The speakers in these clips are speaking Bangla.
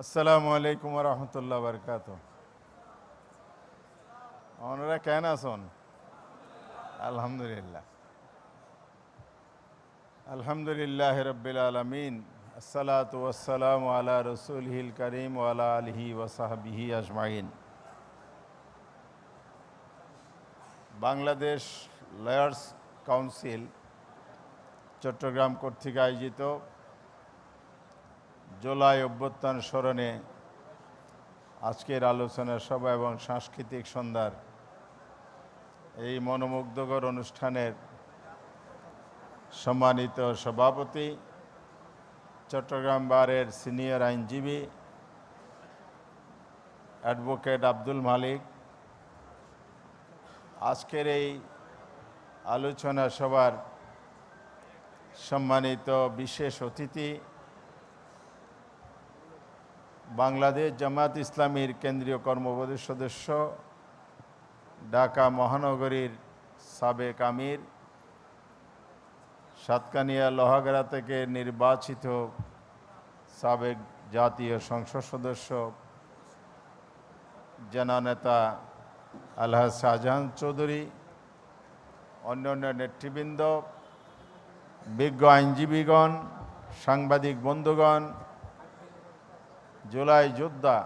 আসসালামু আলাইকুম রহমতুল্লাহ বরকাত। ওনারা কেন আছেন? আলহামদুলিল্লাহ আলহামদুলিল্লাহ রব্বিল আলমিন। আসসালাতু ওয়াসসালামু আলা রসুলহিল করিম ওয়ালা আলিহি ওয়াসাহবিহি আজমাইন। বাংলাদেশ লয়ার্স কাউন্সিল চট্টগ্রাম কর্তৃক আয়োজিত জুলাই অভ্যুত্থান স্মরণে আজকের আলোচনা সভা এবং সাংস্কৃতিক সন্ধ্যার এই মনোমুগ্ধকর অনুষ্ঠানের সম্মানিত সভাপতি, চট্টগ্রাম বারের সিনিয়র আইনজীবী অ্যাডভোকেট আব্দুল মালিক, আজকের এই আলোচনা সভার সম্মানিত বিশেষ অতিথি, বাংলাদেশ জামাত ইসলামীর কেন্দ্রীয় কর্মবোর্ডের সদস্য, ঢাকা মহানগরীর সাবেক আমির, সাতকানিয়া লোহাগাড়া থেকে নির্বাচিত সাবেক জাতীয় সংসদ সদস্য জননেতা আলহাজ শাহজাহান চৌধুরী, অন্যান্য নেতৃবৃন্দ, বিজ্ঞ আইনজীবীগণ, সাংবাদিক বন্ধুগণ, জুলাই যোদ্ধা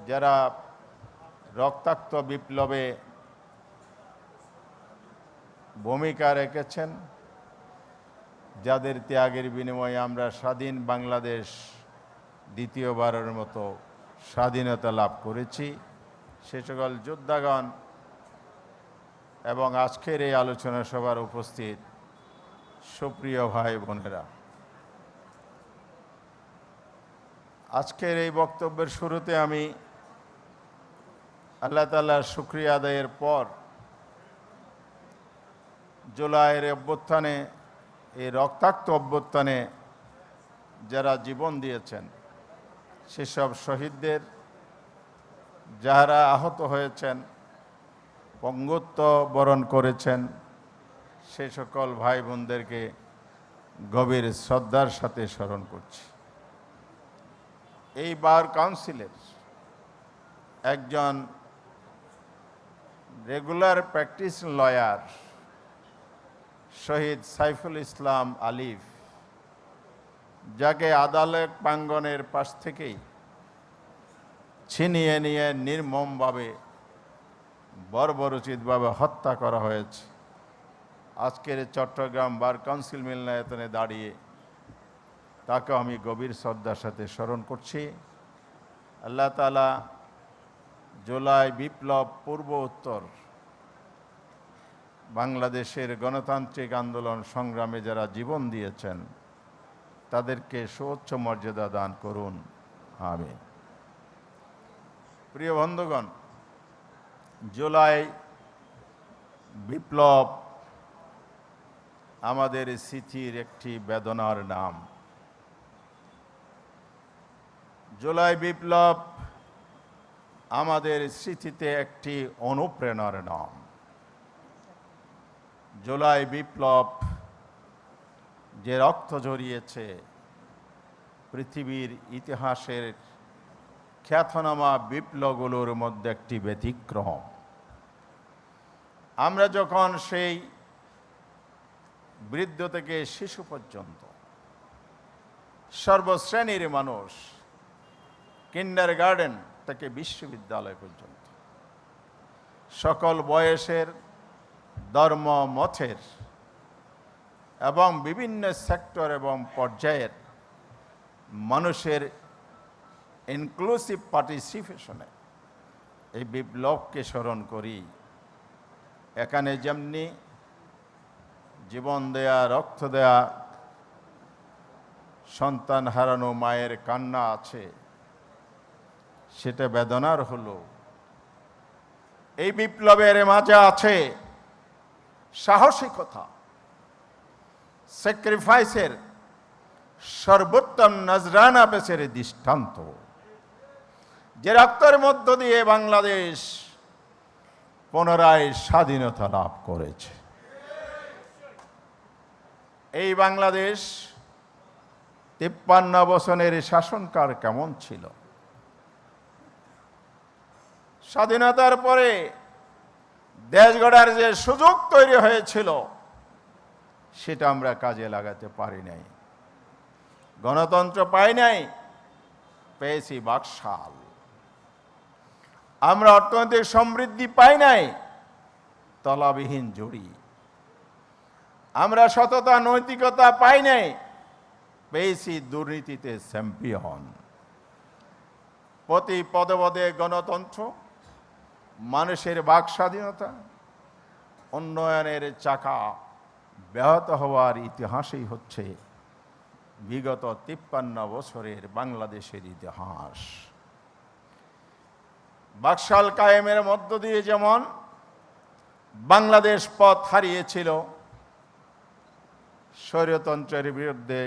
যারা রক্তাক্ত বিপ্লবে ভূমিকা রেখেছেন, যাদের ত্যাগের বিনিময়ে আমরা স্বাধীন বাংলাদেশ দ্বিতীয়বারের মতো স্বাধীনতা লাভ করেছি, সে সকল যোদ্ধাগণ এবং আজকের এই আলোচনা সভার উপস্থিত সুপ্রিয় ভাই বোনেরা, আজকের এই বক্তব্যের শুরুতে আমি আল্লাহ তাআলার শুকরিয়া আদায়ের পর জুলাইয়ের অভ্যুত্থানে, এই রক্তাক্ত অভ্যুত্থানে যারা জীবন দিয়েছেন সেসব শহীদদের, যারা আহত হয়েছেন, পঙ্গুত্ব বরণ করেছেন, সে সকল ভাই বোনদেরকে গভীর শ্রদ্ধার সাথে স্মরণ করছি। এই বার কাউন্সিলের একজন রেগুলার প্র্যাকটিস লয়ার শহীদ সাইফুল ইসলাম আলিফ, যাকে আদালত প্রাঙ্গণের পাশ থেকেই ছিনিয়ে নিয়ে নির্মমভাবে বর্বরোচিতভাবে হত্যা করা হয়েছে, আজকের চট্টগ্রাম বার কাউন্সিল মিলনায়তনে দাঁড়িয়ে তাকে আমি গভীর শ্রদ্ধার সাথে স্মরণ করছি। আল্লাহ তাআলা জুলাই বিপ্লব পূর্ব উত্তর বাংলাদেশের গণতান্ত্রিক আন্দোলন সংগ্রামে যারা জীবন দিয়েছেন তাদেরকে সুউচ্চ মর্যাদা দান করুন, আমিন। প্রিয় বন্ধুগণ, জুলাই বিপ্লব আমাদের স্মৃতির একটি বেদনার নাম। জুলাই বিপ্লব আমাদের স্মৃতিতে একটি অনুপ্রেরণার নাম। জুলাই বিপ্লব যে রক্ত ঝরিয়েছে, পৃথিবীর ইতিহাসের খ্যাতনামা বিপ্লবগুলোর মধ্যে একটি ব্যতিক্রম। আমরা যখন সেই বৃদ্ধ থেকে শিশু পর্যন্ত সর্বশ্রেণীর মানুষ, কিন্ডার গার্ডেন থেকে বিশ্ববিদ্যালয় পর্যন্ত সকল বয়সের, ধর্ম, মতের এবং বিভিন্ন সেক্টর এবং পর্যায়ের মানুষের ইনক্লুসিভ পার্টিসিপেশনে এই বিপ্লবকে স্মরণ করি। এখানে যেমনি জীবন দেয়া, রক্ত দেয়া, সন্তান হারানো মায়ের কান্না আছে, সেটা বেদনার হলো। এই বিপ্লবের মাঝে আছে সাহসিকতা, স্যাক্রিফাইসের সর্বোত্তম নজরানা পেশের দৃষ্টান্ত, যে রক্তের মধ্য দিয়ে বাংলাদেশ পুনরায় স্বাধীনতা লাভ করেছে। এই বাংলাদেশ 53 বছরের শাসনকাল কেমন ছিল? স্বাধীনতার পরে দেশ গড়ার যে সুযোগ তৈরি হয়েছিল সেটা আমরা কাজে লাগাতে পারি নাই। গণতন্ত্র পাই নাই, পেয়েছি বাকশাল। আমরা অর্থনৈতিক সমৃদ্ধি পাই নাই, তলাবিহীন জুড়ি। আমরা সততা নৈতিকতা পাই নাই, পেয়েছি দুর্নীতিতে চ্যাম্পিয়ন। প্রতি পদে পদে গণতন্ত্র, মানুষের বাক স্বাধীনতা, উন্নয়নের চাকা ব্যাহত হওয়ার ইতিহাসই হচ্ছে বিগত 53 বছরের বাংলাদেশের ইতিহাস। বাকশাল কায়েমের মধ্য দিয়ে যেমন বাংলাদেশ পথ হারিয়েছিল, স্বৈরতন্ত্রের বিরুদ্ধে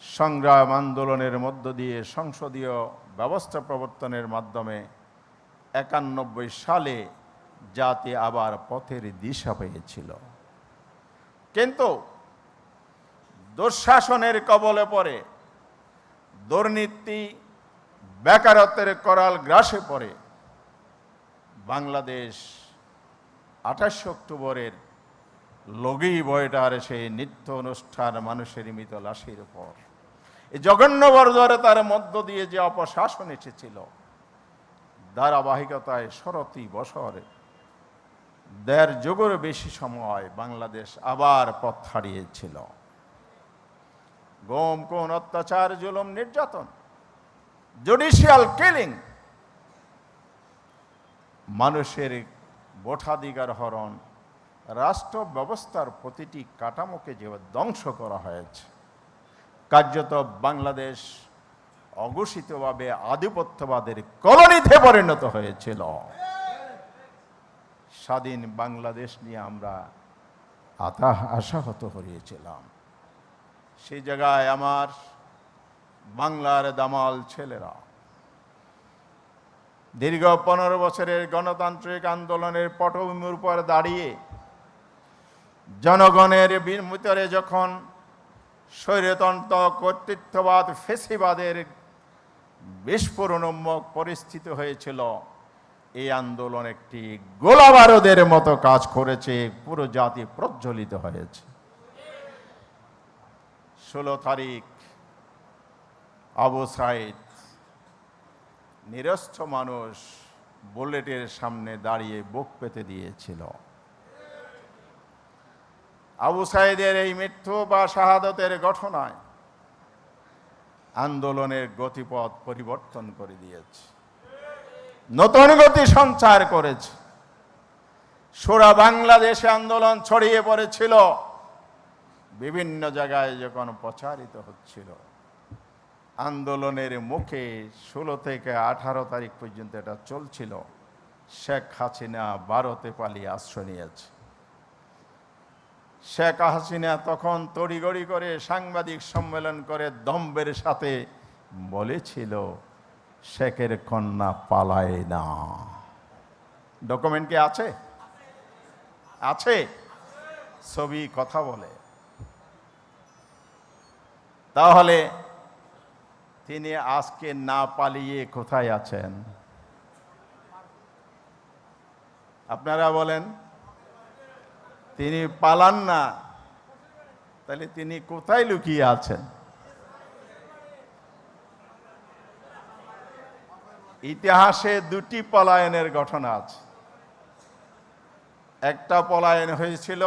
সংগ্রাম আন্দোলনের মধ্য দিয়ে সংসদীয় ব্যবস্থা প্রবর্তনের মাধ্যমে 91 সালে জাতি আবার পথের দিশা পেয়েছিল। কিন্তু দুঃশাসনের কবলে পড়ে, দুর্নীতি বেকারত্বের করাল গ্রাসে পড়ে বাংলাদেশ 28 অক্টোবরের লগি বইটার সেই নিত্য অনুষ্ঠান মানুষের মৃত লাশের উপর এই জঘন্য বর্বরতার মধ্য দিয়ে যে অপশাসন এসেছিল, ধারাবাহিকতায় সরতি বছরে 1.5 যুগের বেশি সময় বাংলাদেশ আবার পথ হারিয়েছিল। গুম, খুন, অত্যাচার, জুলুম, নির্যাতন, জুডিশিয়াল কিলিং, মানুষের ভোটাধিকার হরণ, রাষ্ট্র ব্যবস্থার প্রতিটি কাঠামোকে যে ধ্বংস করা হয়েছে, কার্যত বাংলাদেশ অঘোষিতভাবে আধিপত্যবাদের কলোনিতে পরিণত হয়েছিল। স্বাধীন বাংলাদেশ নিয়ে আমরা আশাহত হয়েছিলাম। সেই জায়গায় আমার বাংলার দামাল ছেলেরা দীর্ঘ 15 বছরের গণতান্ত্রিক আন্দোলনের পটভূমির উপর দাঁড়িয়ে জনগণের ভিতরে যখন স্বৈরতন্ত্র, কর্তৃত্ববাদ, ফেসিবাদের বিস্ফোরণোন্মুখ পরিস্থিতি হয়েছিল, এই আন্দোলন একটি গোলাবারুদের মতো কাজ করেছে, পুরো জাতি প্রজ্বলিত হয়েছে। 16 তারিখ আবু সাইদ নিরস্ত্র মানুষ বুলেটের সামনে দাঁড়িয়ে বুক পেতে দিয়েছিল। আবু সাইদের এই মৃত্যু বা শাহাদতের ঘটনায় আন্দোলনের গতিপথ পরিবর্তন করে দিয়েছে, নতুন গতি সঞ্চার করেছে। সারা বাংলাদেশে আন্দোলন ছড়িয়ে পড়েছিল, বিভিন্ন জায়গায় যখন প্রচারিত হচ্ছিল, আন্দোলনের মুখে 16 থেকে 18 তারিখ পর্যন্ত এটা চলছিল। শেখ হাসিনা ভারতে পালিয়ে আশ্রয় নিয়েছে। শেখ হাসিনা তখন তড়িগড়ি করে সাংবাদিক সম্মেলন করে দম্ভের সাথে বলেছিল, শেখের কন্যা পালায় না। ডকুমেন্ট কি আছে? আছে, ছবি কথা বলে। তাহলে তিনি আজকে না পালিয়ে কোথায় আছেন? আপনারা বলেন। তিনি পালান না, তাহলে তিনি কোথায় লুকিয়ে আছেন? ইতিহাসে 2টি পলায়নের ঘটনা আছে। একটা পলায়ন হয়েছিল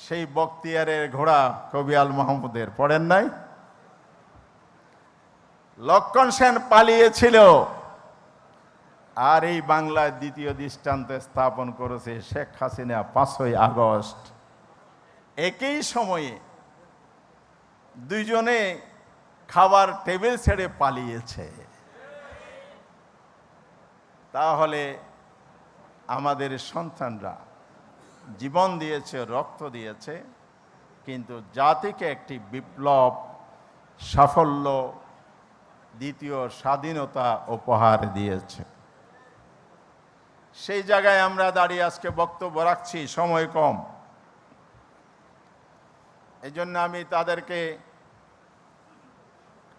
সেই বখতিয়ারের ঘোড়া কবি আল মাহমুদের, পড়েন নাই? লক্ষণ সেন পালিয়েছিল। আর এই বাংলায় দ্বিতীয় দৃষ্টান্ত স্থাপন করেছে শেখ হাসিনা 5ই আগস্ট। একই সময়ে দুইজনে খাবার টেবিল ছেড়ে পালিয়েছে। তাহলে আমাদের সন্তানরা জীবন দিয়েছে, রক্ত দিয়েছে, কিন্তু জাতিকে একটি বিপ্লব, সাফল্য, দ্বিতীয় স্বাধীনতা উপহার দিয়েছে। সেই জায়গায় আমরা দাঁড়িয়ে আজকে বক্তব্য রাখছি, সময় কম। এই জন্য আমি তাদেরকে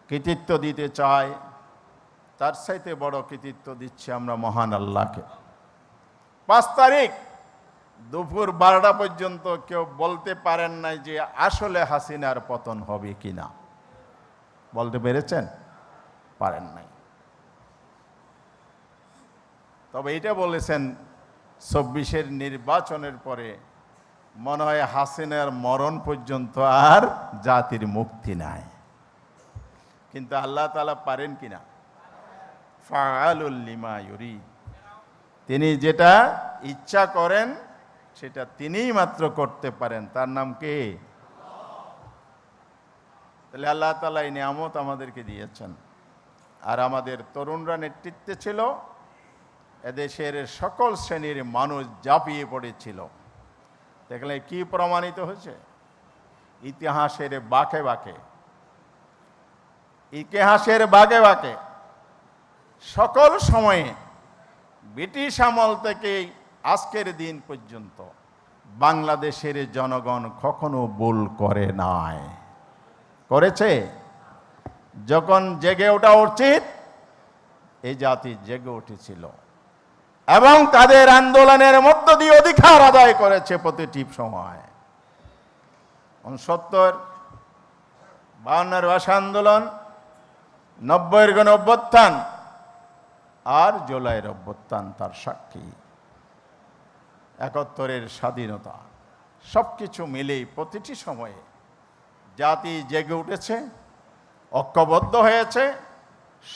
কৃতিত্ব দিতে চায়, তার চাইতে বড় কৃতিত্ব দিচ্ছি আমরা মহান আল্লাহকে। 5 তারিখ দুপুর 12টা পর্যন্ত কেউ বলতে পারেন নাই যে আসলে হাসিনার পতন হবে কিনা। বলতে পেরেছেন? পারেন নাই। তবে এটা বলেছেন 24-এর নির্বাচনের পরে মনে হয় হাসিনার মরণ পর্যন্ত আর জাতির মুক্তি নাই। কিন্তু আল্লাহ তাআলা পারেন কিনা? ফাআলুল লিমা ইউরিদ, তিনি যেটা ইচ্ছা করেন সেটা তিনিই মাত্র করতে পারেন। তার নাম কে? তাহলে আল্লাহ তাআলা এই নিয়ামত আমাদেরকে দিয়েছেন। আর আমাদের তরুণরা নেতৃত্বে ছিল, এদেশের সকল শ্রেণীর মানুষ ঝাঁপিয়ে পড়েছিল। দেখলে কি প্রমাণিত হয়েছে? ইতিহাসের বাঁকে বাঁকে, ইতিহাসের বাঁকে বাঁকে সকল সময়ে ব্রিটিশ আমল থেকে আজকের দিন পর্যন্ত বাংলাদেশের জনগণ কখনো ভুল করে নাই। করেছে? যখন জেগে ওঠা উচিত এই জাতি জেগে উঠেছিল এবং তাদের আন্দোলনের মধ্য দিয়ে অধিকার আদায় করেছে প্রতিটি সময়। 69, 52-এর ভাষা আন্দোলন, 90-এর গণ অভ্যুত্থান আর জুলাইয়ের অভ্যুত্থান তার সাক্ষী। 71-এর স্বাধীনতা, সবকিছু মিলেই প্রতিটি সময়ে জাতি জেগে উঠেছে, ঐক্যবদ্ধ হয়েছে,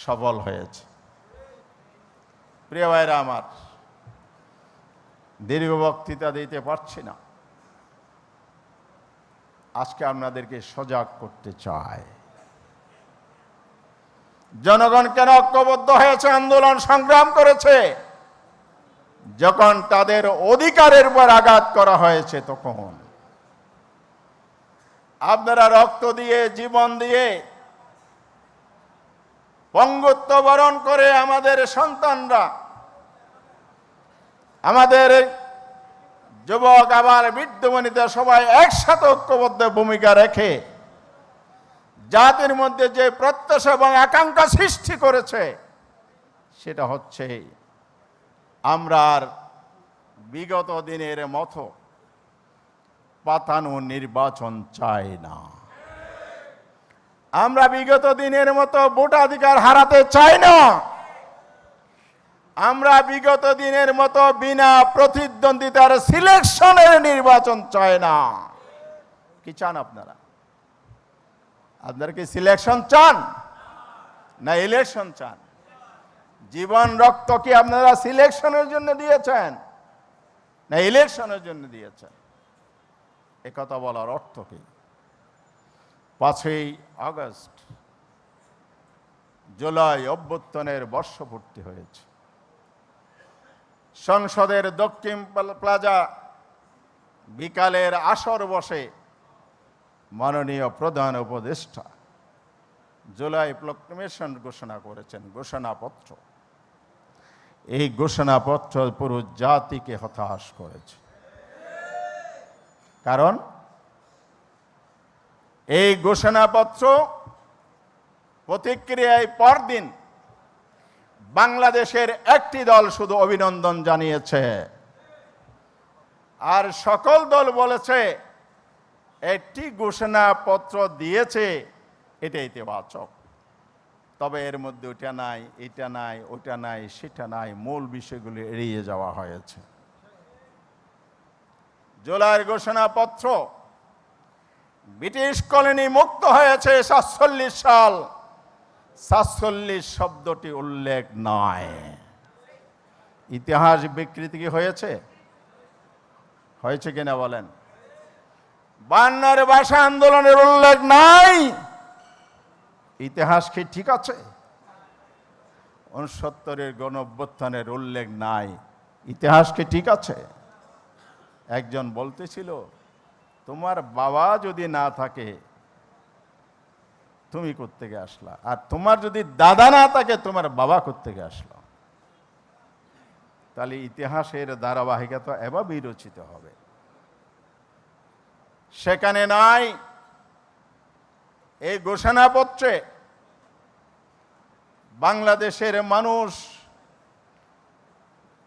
সবল হয়েছে। প্রিয় ভাইরা আমার, দীর্ঘ বক্তৃতা দিতে পারছি না। আজকে আপনাদেরকে সজাগ করতে চাই। জনগণ কেন ঐক্যবদ্ধ হয়েছে, আন্দোলন সংগ্রাম করেছে? যখন তাদের অধিকারের উপর আঘাত করা হয়েছে তখন। আপনারা রক্ত দিয়ে, জীবন দিয়ে, পঙ্গুত্ব বরণ করে আমাদের সন্তানরা, আমাদের যুবক আবার বৃদ্ধ বনিতা সবাই একসাথে ঐক্যবদ্ধ ভূমিকা রেখে জাতির মধ্যে যে প্রত্যাশা এবং আকাঙ্ক্ষা সৃষ্টি করেছে সেটা হচ্ছে আমরা আর বিগত দিনের মতো পাতানো নির্বাচন চাই না। আমরা বিগত দিনের মতো ভোটাধিকার হারাতে চাই না। আমরা বিগত দিনের মতো বিনা প্রতিদ্বন্দ্বিতার সিলেকশনের নির্বাচন চাই না। কি চান আপনারা? আপনারা কি সিলেকশন চান না ইলেকশন চান? জীবন রক্ত কি আপনারা সিলেকশনের জন্য দিয়েছেন না ইলেকশনের জন্য দিয়েছেন? একথা বলার অর্থ কি? 5ই আগস্ট জুলাই অভ্যুত্থানের বর্ষপূর্তি হয়েছে। সংসদের দক্ষিণ প্লাজা বিকালের আসর বসে মাননীয় প্রধান উপদেষ্টা জুলাই প্রক্লেমেশন ঘোষণা করেছেন, ঘোষণাপত্র। এই ঘোষণাপত্র পুরো জাতিকে হতাশ করেছে। কারণ এই ঘোষণাপত্র প্রতিক্রিয়ায় পরদিন বাংলাদেশের একটি দল শুধু অভিনন্দন জানিয়েছে, আর সকল দল বলেছে একটি ঘোষণাপত্র দিয়েছে এটা ইতিবাচক। তবে এর মধ্যে ওটা নাই, এটা নাই, ওটা নাই, সেটা নাই, মূল বিষয়গুলি এড়িয়ে যাওয়া হয়েছে। জুলাইয়ের ঘোষণাপত্র ব্রিটিশ কলোনি মুক্ত হয়েছে 47 সাল। 47 শব্দটি উল্লেখ নয়। ইতিহাস বিকৃতি কি হয়েছে? হয়েছে কিনা বলেন? 52-এর ভাষা আন্দোলনের উল্লেখ নাই। ইতিহাস কি ঠিক আছে? 69-এর গণ অভ্যুত্থানের উল্লেখ নাই। ইতিহাস কি ঠিক আছে? একজন বলতেছিল, তোমার বাবা যদি না থাকে তুমি কোত্থেকে আসলা, আর তোমার যদি দাদা না থাকে তোমার বাবা কোত্থেকে আসলো? তাহলে ইতিহাসের ধারাবাহিকতা এভাবেই রচিত হবে। সেখানে নাই। এই ঘোষণাপত্রে বাংলাদেশের মানুষ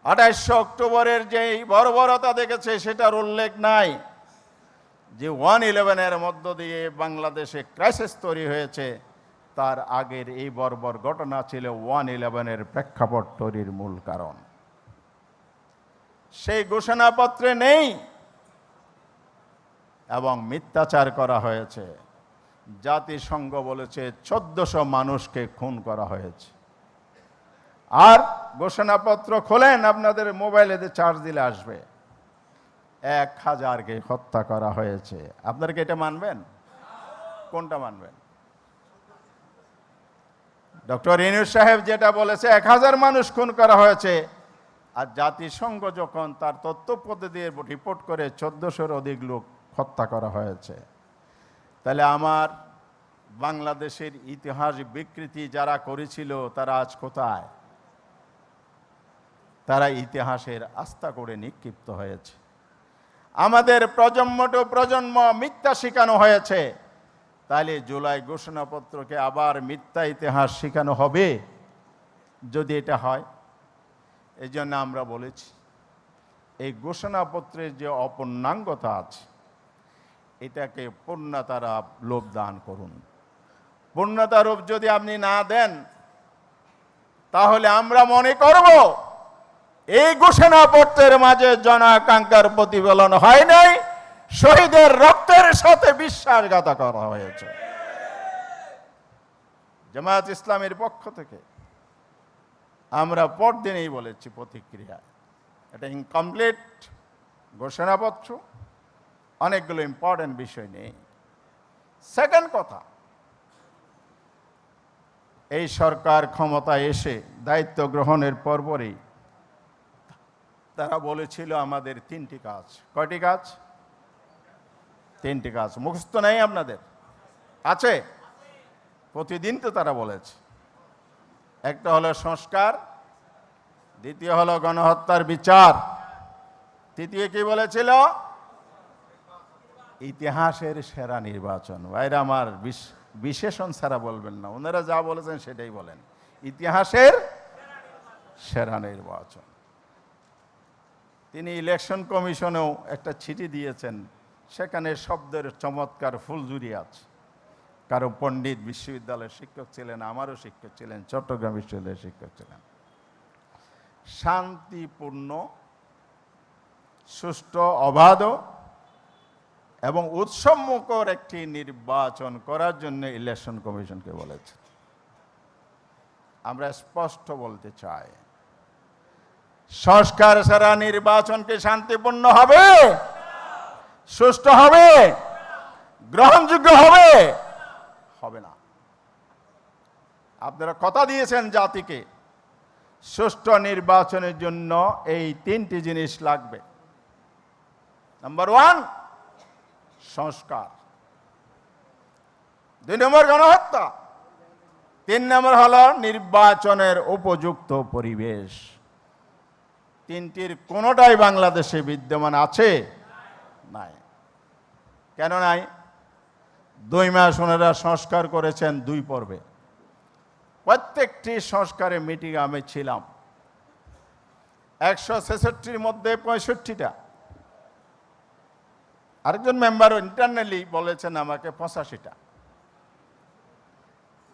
28 অক্টোবরের যেই বর্বরতা দেখেছে সেটার উল্লেখ নাই। যে 1/11-এর মধ্য দিয়ে বাংলাদেশে ক্রাইসিস তৈরি হয়েছে, তার আগের এই বর্বর ঘটনা ছিল 1/11-এর প্রেক্ষাপট তৈরির মূল কারণ। সেই ঘোষণাপত্রে নেই এবং মিথ্যাচার করা হয়েছে। জাতিসংঘ বলেছে 1400 মানুষকে খুন করা হয়েছে। আর ঘোষণাপত্র খোলেন, আপনাদের মোবাইলে চার্জ দিলে আসবে, 1000কে হত্যা করা হয়েছে। আপনারা কি এটা মানবেন? কোনটা মানবেন? ডক্টর ইউনূস সাহেব যেটা বলেছে 1000 মানুষ খুন করা হয়েছে, আর জাতিসংঘ যখন তার তথ্য পদ্ধতি দিয়ে রিপোর্ট করে 1400-র অধিক লোক হত্যা করা হয়েছে, তাহলে আমার বাংলাদেশের ইতিহাস বিকৃতি যারা করেছিল তারা আজ কোথায়? তারা ইতিহাসের আস্থা করে নিক্ষিপ্ত হয়েছে। আমাদের প্রজন্ম টু প্রজন্ম মিথ্যা শেখানো হয়েছে, তাহলে জুলাই ঘোষণাপত্রকে আবার মিথ্যা ইতিহাস শেখানো হবে যদি এটা হয়। এই জন্য আমরা বলেছি এই ঘোষণাপত্রের যে অপূর্ণাঙ্গতা আছে এটাকে পূর্ণতার লোভ দান করুন। পূর্ণতারূপ যদি আপনি না দেন, তাহলে আমরা মনে করব এই ঘোষণাপত্রের মাঝে জনাকাঙ্ক্ষার প্রতিফলন হয় নাই, শহীদের রক্তের সাথে বিশ্বাসঘাত করা হয়েছে। জামায়াত ইসলামের পক্ষ থেকে আমরা পরদিনই বলেছি প্রতিক্রিয়া, এটা ইনকমপ্লিট ঘোষণাপত্র, অনেকগুলো ইম্পর্টেন্ট বিষয় নেই। সেকেন্ড কথা, এই সরকার ক্ষমতায় এসে দায়িত্ব গ্রহণের পরপরই তারা বলেছিল আমাদের 3টি কাজ। কয়টি কাজ? 3টি কাজ। মুখস্থ নাই আপনাদের? আছে? প্রতিদিন তো তারা বলেছে। একটা হলো সংস্কার, দ্বিতীয় হলো গণহত্যার বিচার, তৃতীয় কি বলেছিল? ইতিহাসের সেরা নির্বাচন। ভাইরা আমার, বিশেষণ ছাড়া বলবেন না, ওনারা যা বলেছেন সেটাই বলেন, ইতিহাসের সেরা নির্বাচন। তিনি ইলেকশন কমিশনেও একটা চিঠি দিয়েছেন, সেখানে শব্দের চমৎকার ফুলঝুরি আছে। কারো পণ্ডিত বিশ্ববিদ্যালয়ের শিক্ষক ছিলেন, আমারও শিক্ষক ছিলেন, চট্টগ্রাম বিশ্ববিদ্যালয়ের শিক্ষক ছিলেন। শান্তিপূর্ণ, সুষ্ঠু, অবাধ এবং উৎসবমুখর একটি নির্বাচন করার জন্য ইলেকশন কমিশনকে বলেছে। আমরা স্পষ্ট বলতে চাই, সংস্কার ছাড়া নির্বাচন কি শান্তিপূর্ণ হবে? সুষ্ঠু হবে? গ্রহণযোগ্য হবে? হবে না। আপনারা কথা দিয়েছেন জাতিকে, সুষ্ঠু নির্বাচনের জন্য এই 3টি জিনিস লাগবে। নাম্বার 1 সংস্কার, 2 নম্বর গণহত্যা, 3 নম্বর হলো নির্বাচনের উপযুক্ত পরিবেশ। 3টির কোনোটাই বাংলাদেশে বিদ্যমান আছে? নাই। কেন নাই? 2 মাস ওনারা সংস্কার করেছেন 2 পর্বে। প্রত্যেকটি সংস্কারে মিটিং আমি ছিলাম। 166-র মধ্যে 65টা। আরেকজন মেম্বার ইন্টারনালি বলেছেন আমাকে 85টা।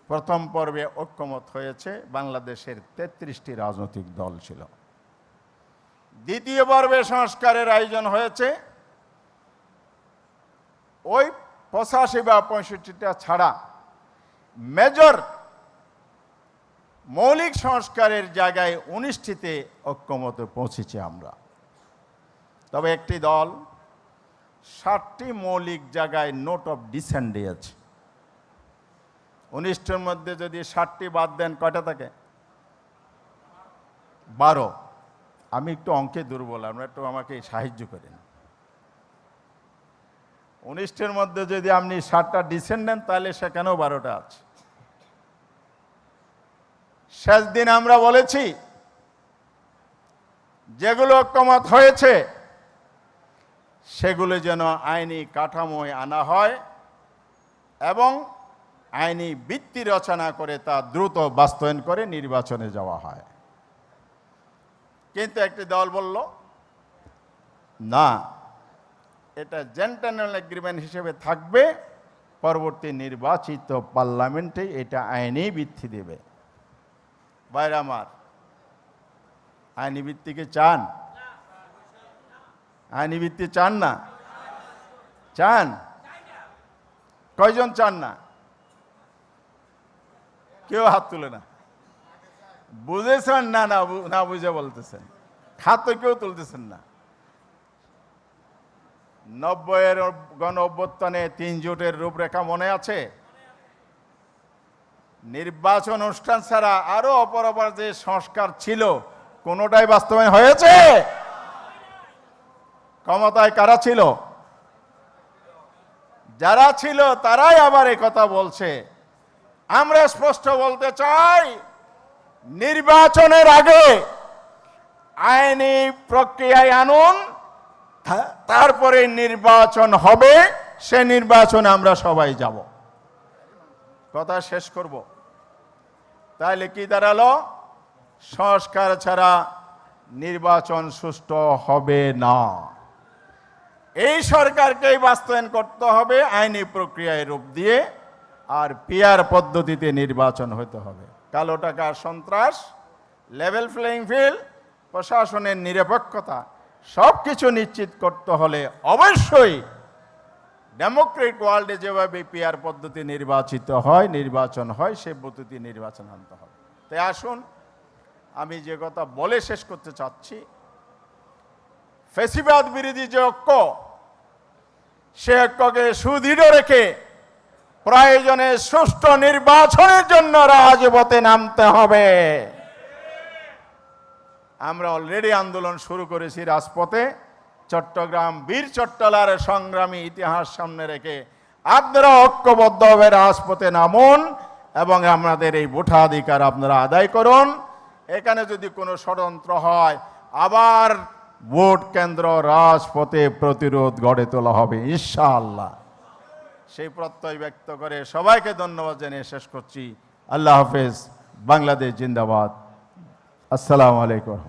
প্রথম পর্বে ঐক্যমত হয়েছে, বাংলাদেশের 33টি রাজনৈতিক দল ছিল। দ্বিতীয় পর্বে সংস্কারের আয়োজন হয়েছে, ওই 85 বা 65টা ছাড়া মেজর মৌলিক সংস্কারের জায়গায় 19টিতে ঐক্যমতে পৌঁছেছি আমরা। তবে একটি দল 60টি মৌলিক জায়গায় নোট অফ ডিসেন্ট দিয়েছে। 19টার মধ্যে যদি 60টি বাদ দেন, কয়টা থাকে? 12। আমি একটু অঙ্কে দুর্বল, আমরা একটু আমাকে সাহায্য করেন। 19টার মধ্যে যদি আপনি 60টা ডিসেন্ট দেন, তাহলে সেখানেও 12টা আছে। শেষ দিন আমরা বলেছি যেগুলো ঐক্যমত হয়েছে সেগুলো যেন আইনি কাঠামোয় আনা হয় এবং আইনি ভিত্তি রচনা করে তা দ্রুত বাস্তবায়ন করে নির্বাচনে যাওয়া হয়। কিন্তু একটি দল বলল না, এটা জেন্টলম্যান এগ্রিমেন্ট হিসেবে থাকবে, পরবর্তী নির্বাচিত পার্লামেন্টে এটা আইনি ভিত্তি দেবে। ভাইরা আমার, আইনি ভিত্তিকে চান? আইনি ভিত্তি চান না? চান? কয়জন চান না? কেউ হাত তুলে না। বুঝেছেন না? না বুঝে বলতেছেন। হাত তো কেউ তুলতেছেন না। 90-এর গণ অভ্যুত্থানে 3 জোটের রূপরেখা মনে আছে? নির্বাচন অনুষ্ঠান ছাড়া আরো অপর যে সংস্কার ছিল কোনোটাই বাস্তবায়ন হয়েছে? ক্ষমতায় কারা ছিল? যারা ছিল তারাই আবার এই কথা বলছে। আমরা স্পষ্ট বলতে চাই, নির্বাচনের আগে আইনি প্রক্রিয়ায় আনুন, তারপরে নির্বাচন হবে, সে নির্বাচনে আমরা সবাই যাব। কথা শেষ করব। তাহলে কি দাঁড়ালো? সংস্কার ছাড়া নির্বাচন সুষ্ঠু হবে না। এই সরকারকেই বাস্তবায়ন করতে হবে আইনি প্রক্রিয়ায় রূপ দিয়ে, আর পিআর পদ্ধতিতে নির্বাচন হতে হবে। কালো টাকার সন্ত্রাস, লেভেল প্লেইং ফিল্ড, প্রশাসনের নিরপেক্ষতা সব কিছু নিশ্চিত করতে হলে অবশ্যই ডেমোক্রেটিক ওয়ার্ল্ডে যেভাবে পিআর পদ্ধতি নির্বাচন হয় সে পদ্ধতি নির্বাচন আনতে হবে। তাই আসুন, আমি যে কথা বলে শেষ করতে চাচ্ছি, ফ্যাসিবাদ বিরোধী যে ঐক্য, সে ঐক্যকে সুদৃঢ় রেখে প্রয়োজনে সুষ্ঠু নির্বাচনের জন্য রাজপথে নামতে হবে। আমরা অলরেডি আন্দোলন শুরু করেছি রাজপথে। চট্টগ্রাম বীর চট্টলার সংগ্রামী ইতিহাস সামনে রেখে আপনারা ঐক্যবদ্ধভাবে রাজপথে নামুন এবং আমাদের এই ভোটাধিকার আপনারা আদায় করুন। এখানে যদি কোনো ষড়যন্ত্র হয়, আবার ভোট কেন্দ্র রাজপথে প্রতিরোধ গড়ে তোলা হবে ইনশাআল্লাহ। সেই প্রত্যয় ব্যক্ত করে সবাইকে ধন্যবাদ জানিয়ে শেষ করছি। আল্লাহ হাফেজ। বাংলাদেশ জিন্দাবাদ। আসসালামু আলাইকুম।